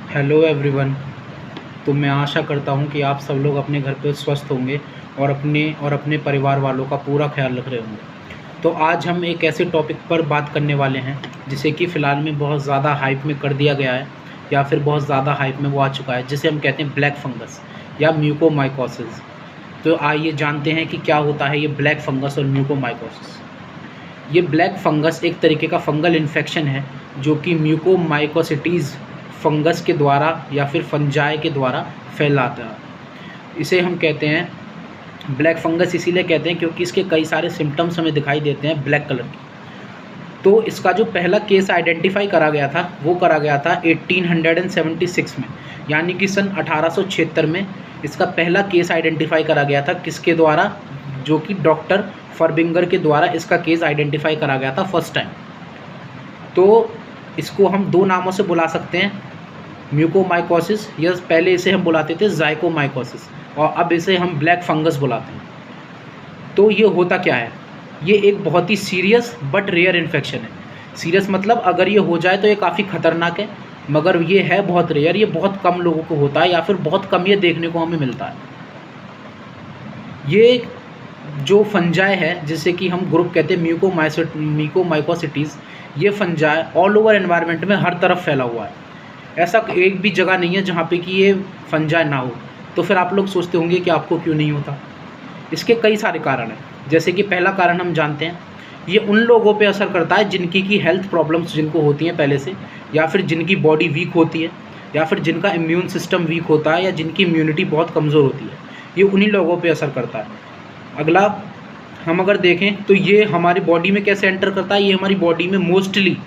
Hello everyone. तो मैं आशा करता हूँ कि आप सब लोग अपने घर पे स्वस्थ होंगे और अपने परिवार वालों का पूरा ख्याल रख रहे होंगे। तो आज हम एक ऐसे टॉपिक पर बात करने वाले हैं जिसे कि फ़िलहाल में बहुत ज़्यादा हाइप में कर दिया गया है या फिर बहुत ज़्यादा हाइप में वो आ चुका है, जिसे हम कहते हैं ब्लैक फंगस या म्यूकोमाइकोसिस। तो आइए जानते हैं कि क्या होता है ये ब्लैक फंगस और म्यूकोमाइकोसिस। ये ब्लैक फंगस एक तरीके का फंगल इन्फेक्शन है जो कि म्यूकोमाइकोसिटीज़ फंगस के द्वारा या फिर फंजाई के द्वारा फैलाता है। इसे हम कहते हैं ब्लैक फंगस इसीलिए कहते हैं क्योंकि इसके कई सारे सिम्टम्स हमें दिखाई देते हैं ब्लैक कलर के। तो इसका जो पहला केस आइडेंटिफाई करा गया था वो करा गया था 1876 में, यानी कि सन 1876 में इसका पहला केस आइडेंटिफाई करा गया था। किसके द्वारा? जो कि डॉक्टर फर्बिंगर के द्वारा इसका केस आइडेंटिफाई करा गया था फर्स्ट टाइम। तो इसको हम दो नामों से बुला सकते हैं, म्यूकोमाइकोसिस, या पहले इसे हम बुलाते थे जाइकोमाइकोसिस और अब इसे हम ब्लैक फंगस बुलाते हैं। तो ये होता क्या है? ये एक बहुत ही सीरियस बट रेयर इन्फेक्शन है। सीरियस मतलब अगर ये हो जाए तो ये काफ़ी ख़तरनाक है, मगर ये है बहुत रेयर, ये बहुत कम लोगों को होता है या फिर बहुत कम ये देखने को हमें मिलता है। ये जो फंजाई है जिसे कि हम ग्रुप कहते हैं म्यूकोमाइकोसिटीज़, ये फंजाई ऑल ओवर एनवायरनमेंट में हर तरफ फैला हुआ है। ऐसा एक भी जगह नहीं है जहाँ पे कि ये फंजाई ना हो। तो फिर आप लोग सोचते होंगे कि आपको क्यों नहीं होता। इसके कई सारे कारण हैं। जैसे कि पहला कारण हम जानते हैं, ये उन लोगों पे असर करता है जिनकी की हेल्थ प्रॉब्लम्स जिनको होती हैं पहले से, या फिर जिनकी बॉडी वीक होती है, या फिर जिनका इम्यून सिस्टम वीक होता है, या जिनकी इम्यूनिटी बहुत कमज़ोर होती है। ये उन्हीं लोगों पे असर करता है। अगला हम अगर देखें तो ये हमारी बॉडी में कैसे एंटर करता है? ये हमारी बॉडी में मोस्टली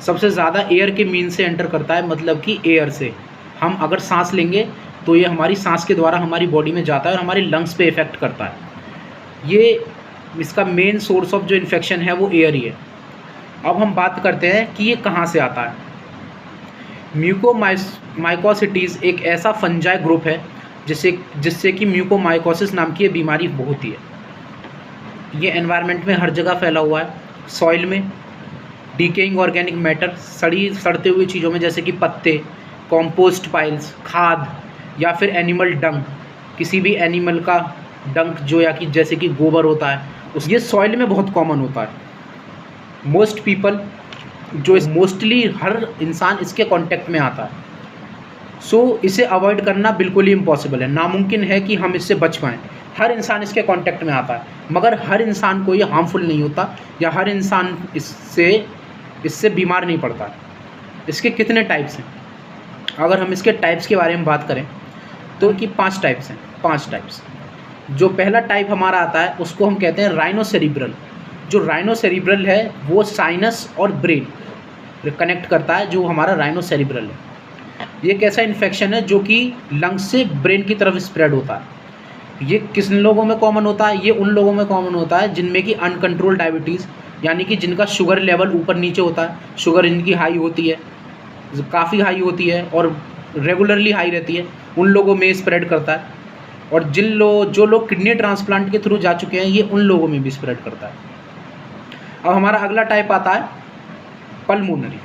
सबसे ज़्यादा एयर के मीन से एंटर करता है, मतलब कि एयर से। हम अगर सांस लेंगे तो ये हमारी सांस के द्वारा हमारी बॉडी में जाता है और हमारी लंग्स पे इफ़ेक्ट करता है। ये इसका मेन सोर्स ऑफ जो इन्फेक्शन है वो एयर ही है। अब हम बात करते हैं कि ये कहाँ से आता है। म्यूकोमाइकोसिटीज़ एक ऐसा फंजाई ग्रुप है जिससे कि म्यूकोमाइकोसिस नाम की ये बीमारी होती है। ये एनवायरनमेंट में हर जगह फैला हुआ है। सॉइल में, डिकेइंग ऑर्गेनिक मैटर, सड़ते हुए चीज़ों में जैसे कि पत्ते, कॉम्पोस्ट पाइल्स, खाद, या फिर एनिमल डंग, किसी भी एनिमल का डंक जो या कि जैसे कि गोबर होता है, ये सॉइल में बहुत कॉमन होता है। मोस्ट पीपल जो मोस्टली हर इंसान इसके कांटेक्ट में आता है। सो इसे अवॉइड करना बिल्कुल ही इम्पॉसिबल है, नामुमकिन है कि हम इससे बच पाएँ। हर इंसान इसके कांटेक्ट में आता है, मगर हर इंसान को ये हार्मफुल नहीं होता या हर इंसान इससे बीमार नहीं पड़ता। इसके कितने टाइप्स हैं? अगर हम इसके टाइप्स के बारे में बात करें तो कि 5 टाइप्स हैं। 5 टाइप्स। जो पहला टाइप हमारा आता है उसको हम कहते हैं राइनोसेरिब्रल। जो राइनोसेरिब्रल है वो साइनस और ब्रेन कनेक्ट करता है, जो हमारा राइनोसेरिब्रल है। ये एक ऐसा इन्फेक्शन है जो कि लंग्स से ब्रेन की तरफ स्प्रेड होता है। ये किस लोगों में कॉमन होता है? ये उन लोगों में कॉमन होता है जिनमें कि अनकंट्रोल्ड डायबिटीज़, यानी कि जिनका शुगर लेवल ऊपर नीचे होता है, शुगर इनकी हाई होती है, काफ़ी हाई होती है और रेगुलरली हाई रहती है, उन लोगों में स्प्रेड करता है। और जो लोग किडनी ट्रांसप्लांट के थ्रू जा चुके हैं, ये उन लोगों में भी स्प्रेड करता है। अब हमारा अगला टाइप आता है पल्मोनरी।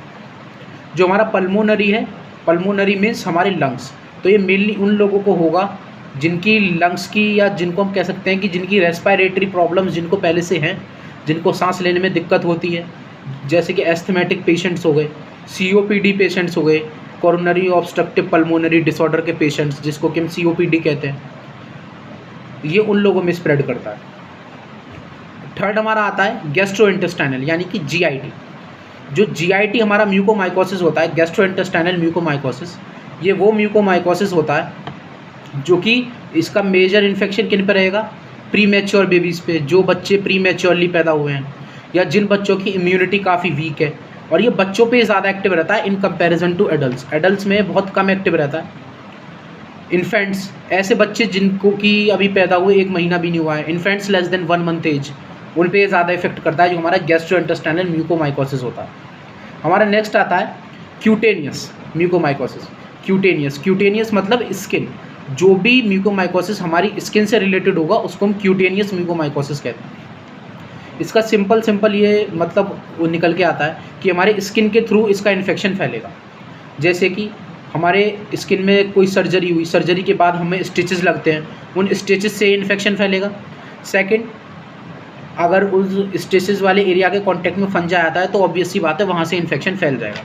जो हमारा पल्मोनरी है, पल्मोनरी मीन्स हमारे लंग्स। तो ये मेनली उन लोगों को होगा जिनकी लंग्स की, या जिनको हम कह सकते हैं कि जिनकी रेस्पिरेटरी प्रॉब्लम्स जिनको पहले से हैं, जिनको सांस लेने में दिक्कत होती है, जैसे कि एस्थमेटिक पेशेंट्स हो गए, सीओपीडी पेशेंट्स हो गए, कोरोनरी ऑब्स्ट्रक्टिव पल्मोनरी डिसऑर्डर के पेशेंट्स जिसको कि हम सीओपीडी कहते हैं, ये उन लोगों में स्प्रेड करता है। थर्ड हमारा आता है गैस्ट्रोइंटेस्टाइनल, यानी कि जीआईटी। जो जीआईटी हमारा म्यूकोमाइकोसिस होता है, गैस्ट्रोइंटेस्टाइनल म्यूकोमाइकोसिस, ये वो म्यूकोमाइकोसिस होता है जो कि इसका मेजर इन्फेक्शन किन पे रहेगा? प्री मैच्योर बेबीज़ पे, जो बच्चे प्री मैच्योरली पैदा हुए हैं या जिन बच्चों की इम्यूनिटी काफ़ी वीक है। और ये बच्चों पे ज़्यादा एक्टिव रहता है in comparison to adults. Adults में बहुत कम एक्टिव रहता है। इन्फेंट्स, ऐसे बच्चे जिनको कि अभी पैदा हुए 1 महीना भी नहीं हुआ है, infants less than 1 month age, उन पे ज़्यादा इफेक्ट करता है जो हमारा गैस्ट्रोइंटेस्टाइनल म्यूकोमाइकोसिस होता है। हमारा नेक्स्ट आता है क्यूटेनियस म्यूकोमाइकोसिस। क्यूटेनियस मतलब स्किन। जो भी म्यूकोमाइकोसिस हमारी स्किन से रिलेटेड होगा उसको हम क्यूटेनियस म्यूकोमाइकोसिस कहते हैं। इसका सिंपल ये मतलब वो निकल के आता है कि हमारे स्किन के थ्रू इसका इन्फेक्शन फैलेगा। जैसे कि हमारे स्किन में कोई सर्जरी हुई, सर्जरी के बाद हमें स्टिचेस लगते हैं, उन स्टिचेस से इन्फेक्शन फैलेगा। सेकंड, अगर उस स्टिचेस वाले एरिया के कांटेक्ट में फंजा आता है तो ऑब्वियस सी बात है वहाँ से इन्फेक्शन फैल जाएगा।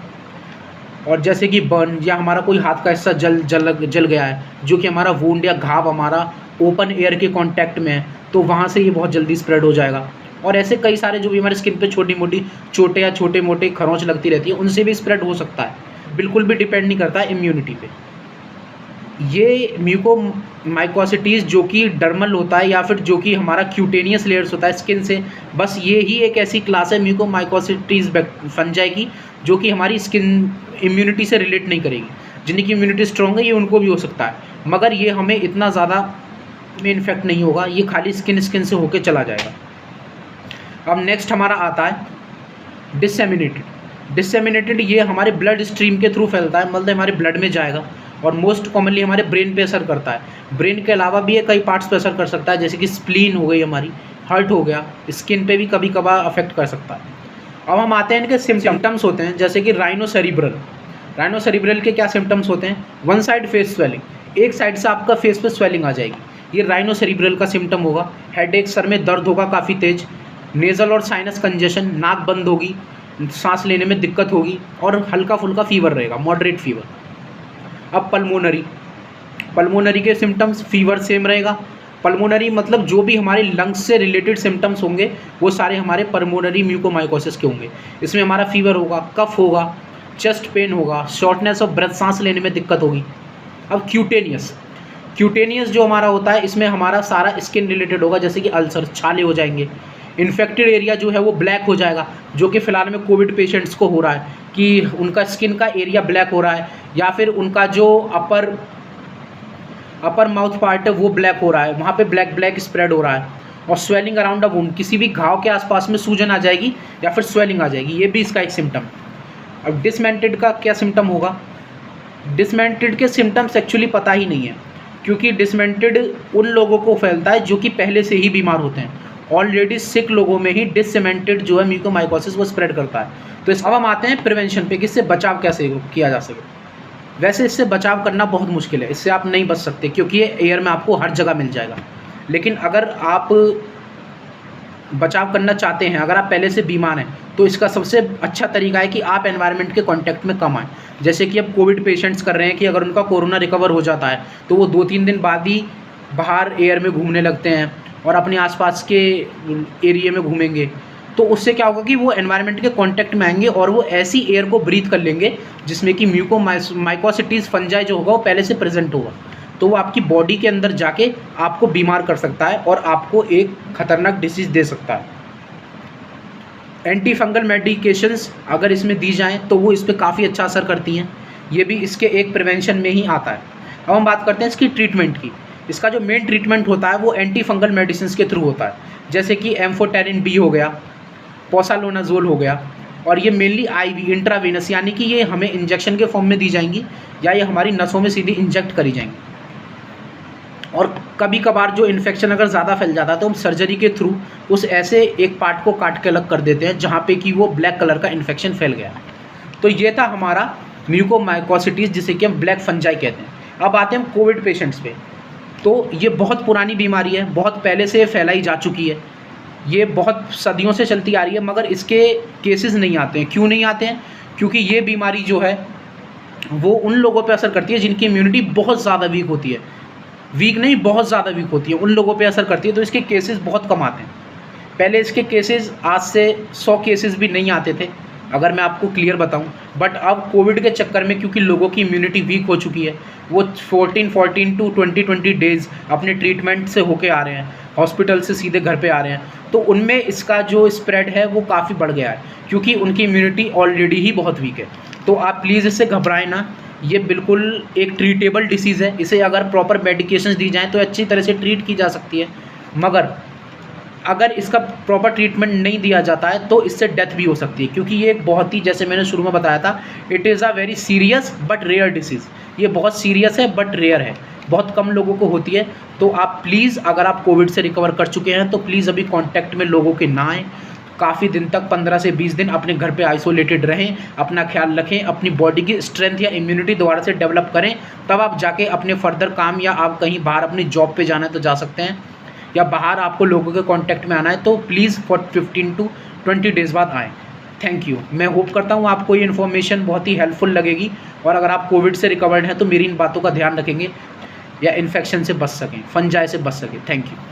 और जैसे कि बर्न या हमारा कोई हाथ का हिस्सा जल गया है, जो कि हमारा वुंड या घाव हमारा ओपन एयर के कांटेक्ट में है, तो वहाँ से ये बहुत जल्दी स्प्रेड हो जाएगा। और ऐसे कई सारे जो भी हमारे स्किन पे छोटी मोटी चोटें या छोटे मोटे खरोंच लगती रहती है, उनसे भी स्प्रेड हो सकता है, बिल्कुल भी डिपेंड नहीं करता इम्यूनिटी पे। ये म्यूकोमाइकोसिटीज़ जो कि डर्मल होता है या फिर जो कि हमारा क्यूटेनियस लेयर्स होता है स्किन से, बस ये ही एक ऐसी क्लास है म्यूकोमाइकोसिटीज़ फंजाई की जो कि हमारी स्किन इम्यूनिटी से रिलेट नहीं करेगी। जिनकी इम्यूनिटी स्ट्रॉन्ग है ये उनको भी हो सकता है, मगर ये हमें इतना ज़्यादा में इन्फेक्ट नहीं होगा, ये खाली स्किन से होके चला जाएगा। अब नेक्स्ट हमारा आता है डिसेमिनेटेड। ये हमारे ब्लड स्ट्रीम के थ्रू फैलता है, मतलब हमारे ब्लड में जाएगा और मोस्ट कॉमनली हमारे ब्रेन पे असर करता है। ब्रेन के अलावा भी ये कई पार्ट्स पे असर कर सकता है, जैसे कि स्प्लीन हो गई हमारी, हार्ट हो गया, स्किन पे भी कभी कभार अफेक्ट कर सकता है। अब हम आते हैं इनके सिम्टम्स होते हैं, जैसे कि राइनोसेरिब्रल के क्या सिम्टम्स होते हैं? वन साइड फेस स्वेलिंग, एक साइड से आपका फेस पे स्वेलिंग आ जाएगी, ये राइनोसेरिब्रल का सिम्टम होगा। हेडेक, सर में दर्द होगा काफ़ी तेज, नेज़ल और साइनस कंजेशन, नाक बंद होगी, सांस लेने में दिक्कत होगी और हल्का फुल्का फीवर रहेगा, मॉडरेट फीवर। अब पल्मोनरी के सिम्टम्स, फीवर सेम रहेगा। पल्मोनरी मतलब जो भी हमारे लंग्स से रिलेटेड सिम्टम्स होंगे वो सारे हमारे पल्मोनरी म्यूकोमाइकोसिस के होंगे। इसमें हमारा फीवर होगा, कफ होगा, चेस्ट पेन होगा, शॉर्टनेस ऑफ ब्रेथ, सांस लेने में दिक्कत होगी। अब क्यूटेनियस जो हमारा होता है, इसमें हमारा सारा स्किन रिलेटेड होगा, जैसे कि अल्सर, छाले हो जाएंगे। इन्फेक्टेड एरिया जो है वो ब्लैक हो जाएगा, जो कि फ़िलहाल में कोविड पेशेंट्स को हो रहा है कि उनका स्किन का एरिया ब्लैक हो रहा है, या फिर उनका जो अपर माउथ पार्ट है वो ब्लैक हो रहा है, वहाँ पे ब्लैक स्प्रेड हो रहा है। और स्वेलिंग अराउंड द वुंड, किसी भी घाव के आसपास में सूजन आ जाएगी या फिर स्वेलिंग आ जाएगी, ये भी इसका एक सिम्टम। अब डिसमेंटेड का क्या सिम्टम होगा? डिसमेंटेड के सिम्टम्स एक्चुअली पता ही नहीं है, क्योंकि डिसमेंटेड उन लोगों को फैलता है जो कि पहले से ही बीमार होते हैं। ऑलरेडी सिक लोगों में ही डिसमेंटेड जो है म्यूकोमाइकोसिस वो स्प्रेड करता है। तो अब हम आते हैं प्रिवेंशन पे कि इससे बचाव कैसे किया जा सके। वैसे इससे बचाव करना बहुत मुश्किल है, इससे आप नहीं बच सकते, क्योंकि ये एयर में आपको हर जगह मिल जाएगा। लेकिन अगर आप बचाव करना चाहते हैं, अगर आप पहले से बीमार हैं, तो इसका सबसे अच्छा तरीका है कि आप एनवायरनमेंट के कांटेक्ट में कम आएँ। जैसे कि अब कोविड पेशेंट्स कर रहे हैं कि अगर उनका कोरोना रिकवर हो जाता है तो वो 2-3 दिन बाद ही बाहर एयर में घूमने लगते हैं और अपने आसपास के एरिया में घूमेंगे, तो उससे क्या होगा कि वो एनवायरनमेंट के कांटेक्ट में आएंगे और वो ऐसी एयर को ब्रीथ कर लेंगे जिसमें कि म्यूकोमाइकोसिटीज़ फंजाई जो होगा वो पहले से प्रेजेंट होगा, तो वो आपकी बॉडी के अंदर जाके आपको बीमार कर सकता है और आपको एक खतरनाक डिसीज़ दे सकता है। एंटी फंगल मेडिकेशंस अगर इसमें दी जाएँ तो वो इस पर काफ़ी अच्छा असर करती हैं, ये भी इसके एक प्रिवेंशन में ही आता है। अब हम बात करते हैं इसकी ट्रीटमेंट की। इसका जो मेन ट्रीटमेंट होता है वो एंटी फंगल मेडिसिन के थ्रू होता है, जैसे कि एम्फोटेरिन बी हो गया, पोसालोनाजोल हो गया, और ये मेनली आईवी इंट्रावेनस, यानी कि ये हमें इंजेक्शन के फॉर्म में दी जाएंगी या ये हमारी नसों में सीधी इंजेक्ट करी जाएंगी। और कभी कभार जो इन्फेक्शन अगर ज़्यादा फैल जाता है तो हम सर्जरी के थ्रू उस ऐसे एक पार्ट को काट के अलग कर देते हैं जहाँ पे कि वो ब्लैक कलर का इन्फेक्शन फैल गया। तो ये था हमारा म्यूकोमाइकोसिटीज़, जिसे कि हम ब्लैक फंजाई कहते हैं। अब आते हैं हम कोविड पेशेंट्स पे। तो ये बहुत पुरानी बीमारी है, बहुत पहले से फैलाई जा चुकी है, ये बहुत सदियों से चलती आ रही है, मगर इसके केसेस नहीं आते हैं। क्यों नहीं आते हैं? क्योंकि ये बीमारी जो है वो उन लोगों पे असर करती है जिनकी इम्यूनिटी बहुत ज़्यादा वीक होती है, वीक नहीं बहुत ज़्यादा वीक होती है, उन लोगों पे असर करती है, तो इसके केसेस बहुत कम आते हैं। पहले इसके केसेस आज से 100 केसेस भी नहीं आते थे, अगर मैं आपको क्लियर बताऊं। बट अब कोविड के चक्कर में क्योंकि लोगों की इम्यूनिटी वीक हो चुकी है, वो 14 टू 20 डेज़ अपने ट्रीटमेंट से होके आ रहे हैं, हॉस्पिटल से सीधे घर पे आ रहे हैं, तो उनमें इसका जो स्प्रेड है वो काफ़ी बढ़ गया है, क्योंकि उनकी इम्यूनिटी ऑलरेडी ही बहुत वीक है। तो आप प्लीज़ इससे घबराएं ना, ये बिल्कुल एक ट्रीटेबल डिसीज़ है, इसे अगर प्रॉपर मेडिकेशंस दी जाएँ तो अच्छी तरह से ट्रीट की जा सकती है, मगर अगर इसका प्रॉपर ट्रीटमेंट नहीं दिया जाता है तो इससे डेथ भी हो सकती है, क्योंकि ये एक बहुत ही, जैसे मैंने शुरू में बताया था, it is a very serious but rare disease. ये बहुत सीरियस है बट रेयर है, बहुत कम लोगों को होती है। तो आप प्लीज़, अगर आप कोविड से रिकवर कर चुके हैं तो प्लीज़ अभी कांटेक्ट में लोगों के ना आएँ, काफ़ी दिन तक 15 से 20 दिन अपने घर पे आइसोलेटेड रहें, अपना ख्याल रखें, अपनी बॉडी की स्ट्रेंथ या इम्यूनिटी दोबारा से डेवलप करें, तब आप जाके अपने फर्दर काम या आप कहीं बाहर अपनी जॉब पे जाना है तो जा सकते हैं, या बाहर आपको लोगों के कांटेक्ट में आना है तो प्लीज़ 15 to 20 डेज़ बाद आएँ। Thank you. मैं होप करता हूँ आपको ये इन्फॉर्मेशन बहुत ही हेल्पफुल लगेगी, और अगर आप कोविड से रिकवर्ड हैं तो मेरी इन बातों का ध्यान रखेंगे या इन्फेक्शन से बच सकें, फंजाई से बच सकें। Thank you.